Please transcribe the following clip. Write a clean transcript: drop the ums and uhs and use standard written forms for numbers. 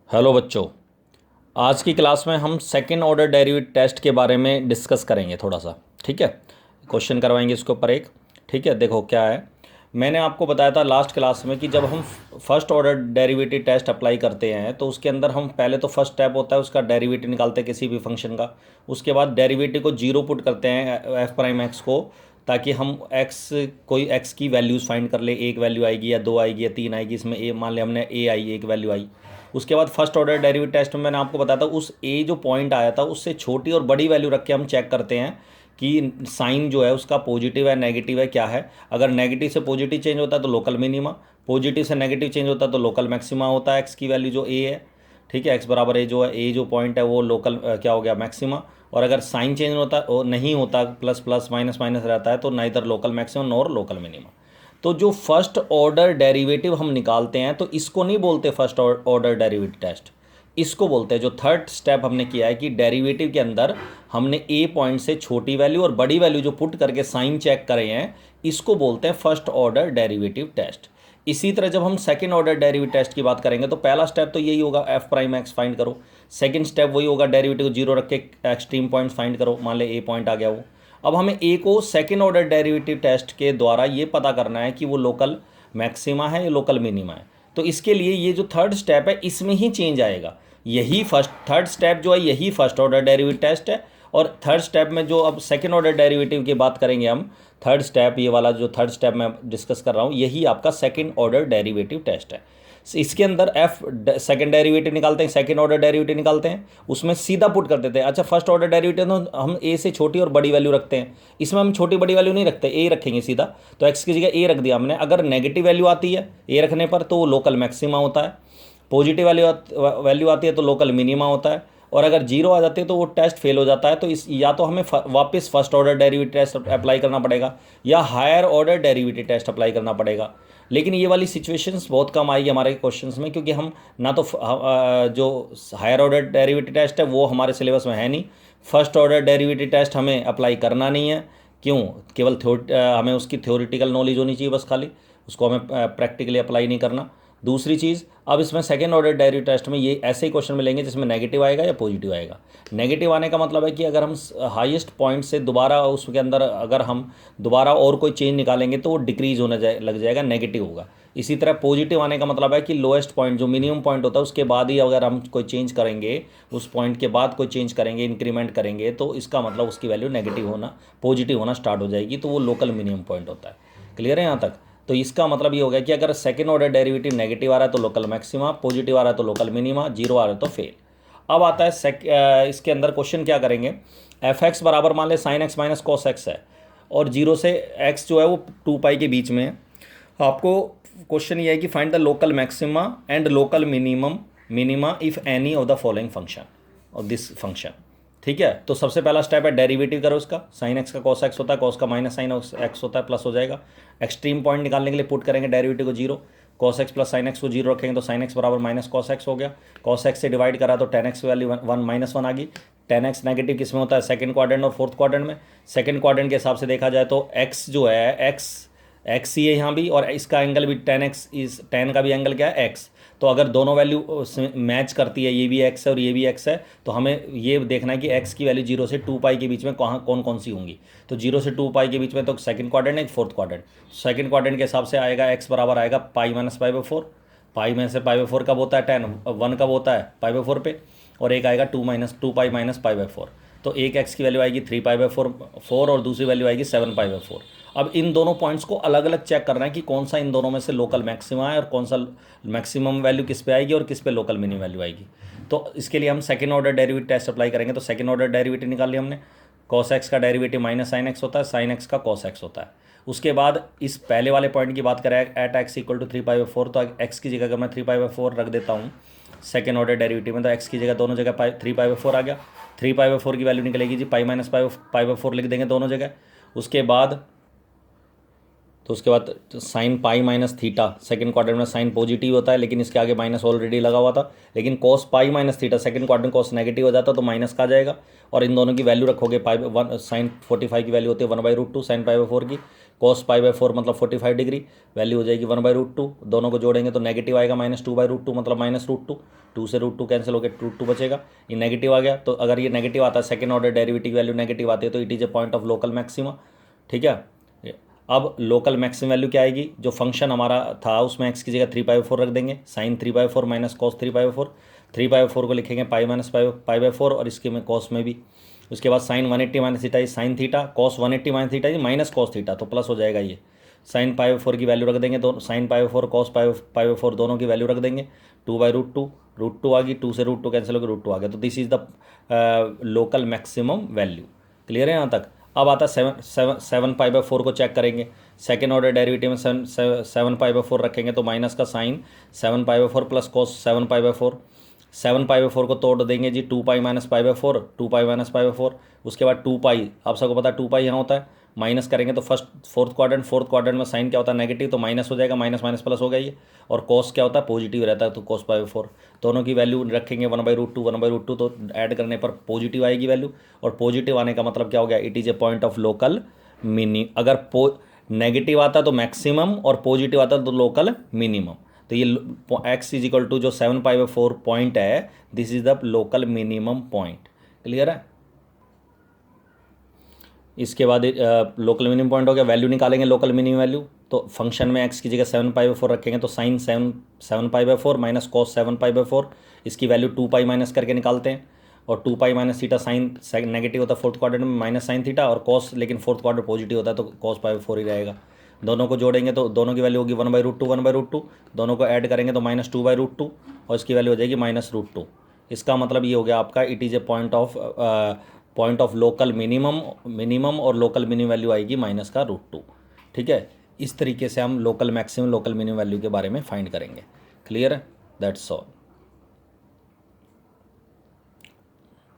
Hello बच्चों। आज की क्लास में हम सेकंड ऑर्डर डेरिवेटिव टेस्ट के बारे में डिस्कस करेंगे थोड़ा सा। ठीक है, क्वेश्चन करवाएंगे इसके ऊपर एक। ठीक है, देखो क्या है। मैंने आपको बताया था लास्ट क्लास में कि जब हम first order derivative test apply करते हैं तो उसके अंदर हम पहले तो फर्स्ट स्टेप होता है उसका डेरिवेटिव निकालते हैं किसी भी फंक्शन का। उसके बाद डेरिवेटिव को जीरो पुट करते हैं एफ प्राइम एक्स को, ताकि हम एक्स कोई एक्स की वैल्यूज़ फाइंड कर ले। एक वैल्यू आएगी या दो आएगी या तीन आएगी, इसमें ए मान ले हमने ए आई, एक वैल्यू आई। उसके बाद फर्स्ट ऑर्डर डेरिवेटिव टेस्ट में मैंने आपको बताया था उस ए जो पॉइंट आया था उससे छोटी और बड़ी वैल्यू रख के हम चेक करते हैं कि साइन जो है उसका पॉजिटिव है नेगेटिव है क्या है। अगर नेगेटिव से पॉजिटिव चेंज होता है तो लोकल मिनिमा, पॉजिटिव से नेगेटिव चेंज होता है तो लोकल मैक्सिमा होता है एक्स की वैल्यू जो ए है। ठीक है, एक्स बराबर ए जो है, ए जो पॉइंट है वो लोकल क्या हो गया, मैक्सिमा। और अगर साइन चेंज होता और नहीं होता, प्लस प्लस माइनस माइनस रहता है, तो neither local maximum nor local minima. तो जो फर्स्ट ऑर्डर डेरिवेटिव हम निकालते हैं तो इसको नहीं बोलते फर्स्ट ऑर्डर डेरिवेटिव टेस्ट, इसको बोलते हैं जो थर्ड स्टेप हमने किया है कि डेरिवेटिव के अंदर हमने ए पॉइंट से छोटी वैल्यू और बड़ी वैल्यू जो पुट करके साइन चेक करे हैं, इसको बोलते हैं फर्स्ट ऑर्डर डेरिवेटिव टेस्ट। इसी तरह जब हम सेकंड ऑर्डर डेरिवेटिव टेस्ट की बात करेंगे तो पहला स्टेप तो यही होगा, एफ प्राइम एक्स फाइंड करो। सेकंड स्टेप वही होगा, डेरिवेटिव को जीरो रख के एक्सट्रीम पॉइंट्स फाइंड करो। मान ले ए पॉइंट आ गया वो। अब हमें ए को सेकेंड ऑर्डर डेरिवेटिव टेस्ट के द्वारा ये पता करना है कि वो लोकल मैक्सिमा है या लोकल मिनिमा है। तो इसके लिए ये जो थर्ड स्टेप है इसमें ही चेंज आएगा। यही फर्स्ट थर्ड स्टेप जो है यही फर्स्ट ऑर्डर डेरिवेटिव टेस्ट है। और थर्ड स्टेप में जो अब सेकेंड ऑर्डर डेरिवेटिव की बात करेंगे हम, थर्ड स्टेप ये वाला जो थर्ड स्टेप मैं डिस्कस कर रहा हूँ यही आपका सेकेंड ऑर्डर डेरिवेटिव टेस्ट है। इसके अंदर एफ सेकंड डेरिवेटिव निकालते हैं, सेकंड ऑर्डर डेरिवेटिव निकालते हैं, उसमें सीधा पुट कर देते हैं। अच्छा, फर्स्ट ऑर्डर डेरिवेटिव तो हम ए से छोटी और बड़ी वैल्यू रखते हैं, इसमें हम छोटी बड़ी वैल्यू नहीं रखते, ए रखेंगे सीधा। तो एक्स की जगह ए रख दिया हमने। अगर नेगेटिव वैल्यू आती है ए रखने पर तो वो लोकल मैक्सिमा होता है, पॉजिटिव वैल्यू आती है तो लोकल मिनिमा होता है, और अगर जीरो आ जाती है तो वो टेस्ट फेल हो जाता है। तो इस या तो हमें वापस first order derivative test apply करना पड़ेगा या higher order derivative test apply करना पड़ेगा। लेकिन ये वाली सिचुएशंस बहुत कम आएगी हमारे क्वेश्चंस में, क्योंकि हम ना तो जो हायर ऑर्डर डेरिवेटिव टेस्ट है वो हमारे सिलेबस में है नहीं, फर्स्ट ऑर्डर डेरिवेटिव टेस्ट हमें अप्लाई करना नहीं है। क्यों? केवल हमें उसकी थ्योरेटिकल नॉलेज होनी चाहिए बस, खाली उसको हमें प्रैक्टिकली अप्लाई नहीं करना। दूसरी चीज़, अब इसमें सेकेंड ऑर्डर डेरिवेटिव टेस्ट में ये ऐसे ही क्वेश्चन मिलेंगे जिसमें नेगेटिव आएगा या पॉजिटिव आएगा। नेगेटिव आने का मतलब है कि अगर हम हाईएस्ट पॉइंट से दोबारा उसके अंदर अगर हम दोबारा और कोई चेंज निकालेंगे तो वो डिक्रीज होने लग जाएगा, नेगेटिव होगा। इसी तरह पॉजिटिव आने का मतलब है कि लोएस्ट पॉइंट जो मिनिमम पॉइंट होता है उसके बाद ही अगर हम कोई चेंज करेंगे, उस पॉइंट के बाद कोई चेंज करेंगे, इंक्रीमेंट करेंगे, तो इसका मतलब उसकी वैल्यू नेगेटिव होना पॉजिटिव होना स्टार्ट हो जाएगी, तो वो लोकल मिनिमम पॉइंट होता है। क्लियर है यहाँ तक? तो इसका मतलब ये हो गया कि अगर सेकेंड ऑर्डर डेरिवेटिव नेगेटिव आ रहा है तो लोकल मैक्सिमा, पॉजिटिव आ रहा है तो लोकल मिनिमा, जीरो आ रहा है तो फेल। अब आता है इसके अंदर क्वेश्चन क्या करेंगे। एफ एक्स बराबर मान ले sine x minus cos x है, और जीरो से एक्स जो है वो 2 पाई के बीच में है। आपको क्वेश्चन ये है कि find the local maxima and local minima if any of the following function of this function. ठीक है, तो सबसे पहला स्टेप है डेरिवेटिव करो उसका। साइन एक्स का कॉस एक्स होता है, कॉस का माइनस साइन एक्स होता है, प्लस हो जाएगा। एक्सट्रीम पॉइंट निकालने के लिए पुट करेंगे डेरिवेटिव को zero, cos x plus sine x को जीरो रखेंगे तो साइन एक्स बराबर माइनस कॉस एक्स हो गया। कॉस एक्स से डिवाइड करा तो tan x value one minus one आ गई। टेन एक्स नेगेटिव किस में होता है, सेकंड क्वाड्रेंट और फोर्थ क्वाड्रेंट में। सेकंड क्वाड्रेंट के हिसाब से देखा जाए तो एक्स जो है एक्स ही है यहाँ भी, और इसका एंगल भी टेन एक्स इज, टेन का भी एंगल क्या है, एक्स। तो अगर दोनों वैल्यू मैच करती है, ये भी एक्स है और ये भी एक्स है, तो हमें ये देखना है कि एक्स की वैल्यू जीरो से 2 पाई के बीच में कहाँ कौन कौन सी होंगी। तो जीरो से 2 पाई के बीच में तो सेकंड क्वाड्रेंट है, फोर्थ क्वाड्रेंट। सेकंड क्वाड्रेंट के हिसाब से आएगा एक्स बराबर आएगा pi minus pi by four. Pi में से पाई बाई फोर कब होता है, 10, 1 कब होता है पाई बाई फोर पे, और एक आएगा 2 पाई माइनस पाई बाई फोर। तो एक एक्स की वैल्यू आएगी 3 पाई बाई फोर और दूसरी वैल्यू आएगी 7 पाई बाई फोर। अब इन दोनों पॉइंट्स को अलग अलग चेक करना है कि कौन सा इन दोनों में से लोकल मैक्सिमा है और कौन सा मैक्सिमम वैल्यू किस पे आएगी और किस पे लोकल मिनिमम वैल्यू आएगी। तो इसके लिए हम second order derivative test apply करेंगे। तो सेकंड ऑर्डर डेरिवेटिव निकाल लिया हमने। कॉस एक्स का डेरिवेटिव माइनस साइन एक्स होता है, साइन एक्स का कॉस एक्स होता है। उसके बाद इस पहले वाले पॉइंट की बात करें, at x equal to 3 pi by four, तो एक्स की जगह अगर मैं 3 पाई बाई फोर रख देता हूँ सेकेंड ऑर्डर डेरिवेटिव में, तो एक्स की जगह दोनों जगह 3 पाई बाई फोर आ गया। 3 पाई बाई फोर की वैल्यू निकलेगी जी pi minus pi by four लिख देंगे दोनों जगह। उसके बाद sine pi minus theta, second quadrant में साइन पॉजिटिव होता है लेकिन इसके आगे माइनस ऑलरेडी लगा हुआ था। लेकिन cos pi minus theta second quadrant cos negative हो जाता तो माइनस का आ जाएगा, और इन दोनों की वैल्यू रखोगे पाई वन साइन 45 की वैल्यू होती है 1/√2 साइन पाई बाई फोर की, cos पाई बाई 4 मतलब 45 डिग्री, वैल्यू हो जाएगी 1/√2, दोनों को जोड़ेंगे तो नेगेटिव आएगा -2/√2 मतलब -√2, 2 से √2 कैंसिल हो गया, √2 बचेगा, ये नेगेटिव आ गया। तो अगर ये नेगेटिव आता है, second order derivative value negative आती है तो it is a point of local maxima, ठीक है। अब लोकल मैक्सिमम वैल्यू क्या आएगी, जो फंक्शन हमारा था उसमें एक्स की जगह 3/4 रख देंगे, साइन 3/4 माइनस कॉस 3/4, 3/4 को लिखेंगे पाई माइनस पाई/4 और इसके में कॉस में भी। उसके बाद sine 180 minus theta is sine theta, cos 180 minus theta is minus cos theta, तो प्लस हो जाएगा ये। साइन पाई/4 की वैल्यू रख देंगे, दोनों साइन पाई/4 कॉस पाई/4 दोनों की वैल्यू रख देंगे, 2/√2, √2 आ गई, 2 से √2 कैंसिल हो गया, √2 आ गया। तो this is the local maximum value. Clear है यहाँ तक। अब आता है 7 पाई/4 को चेक करेंगे, सेकेंड ऑर्डर डेरिवेटिव में 7 पाई/4 रखेंगे तो माइनस का साइन 7 पाई/4 प्लस कॉस 7 पाई/4, 7 पाई/4 को तोड़ देंगे जी 2 पाई माइनस पाई/4, 2 पाई माइनस पाई/4, उसके बाद 2 पाई, आप सबको पता है 2 पाई यहाँ होता है, माइनस करेंगे तो फोर्थ क्वाड्रेंट में साइन क्या होता है नेगेटिव, तो माइनस हो जाएगा, माइनस माइनस प्लस हो गया ये, और कॉस क्या होता है पॉजिटिव रहता है, तो कॉस पाई/4 दोनों की वैल्यू रखेंगे 1/√2 तो ऐड करने पर पॉजिटिव आएगी वैल्यू, और पॉजिटिव आने का मतलब क्या हो गया, it is a point of local अगर नेगेटिव आता तो मैक्सिमम और पॉजिटिव आता तो लोकल मिनिमम। तो ये x इज इक्वल टू जो 7 पाई/4 पॉइंट है, this is the local minimum point. Clear है। इसके बाद लोकल मिनिमम पॉइंट हो गया, वैल्यू निकालेंगे लोकल मिनिमम वैल्यू, तो फंक्शन में x की जगह 7 पाई/4 रखेंगे तो साइन 7 पाई/4 माइनस कॉस 7 पाई/4, इसकी वैल्यू 2 पाई माइनस करके निकालते हैं, और 2 पाई माइनस थीटा साइन नेगेटिव होता है फोर्थ क्वाड्रेंट में माइनस साइन थीटा, और कॉस लेकिन फोर्थ क्वाड्रेंट पॉजिटिव होता है तो कॉस पाई/4 ही रहेगा। दोनों को जोड़ेंगे तो दोनों की वैल्यू होगी 1/√2, दोनों को ऐड करेंगे तो -2/√2 और इसकी वैल्यू हो जाएगी -√2। इसका मतलब ये हो गया आपका it is a point of local minimum और लोकल मिनिमम वैल्यू आएगी माइनस का √2। ठीक है, इस तरीके से हम local maximum local minimum value के बारे में फाइंड करेंगे। क्लियर है, दैट्स ऑल।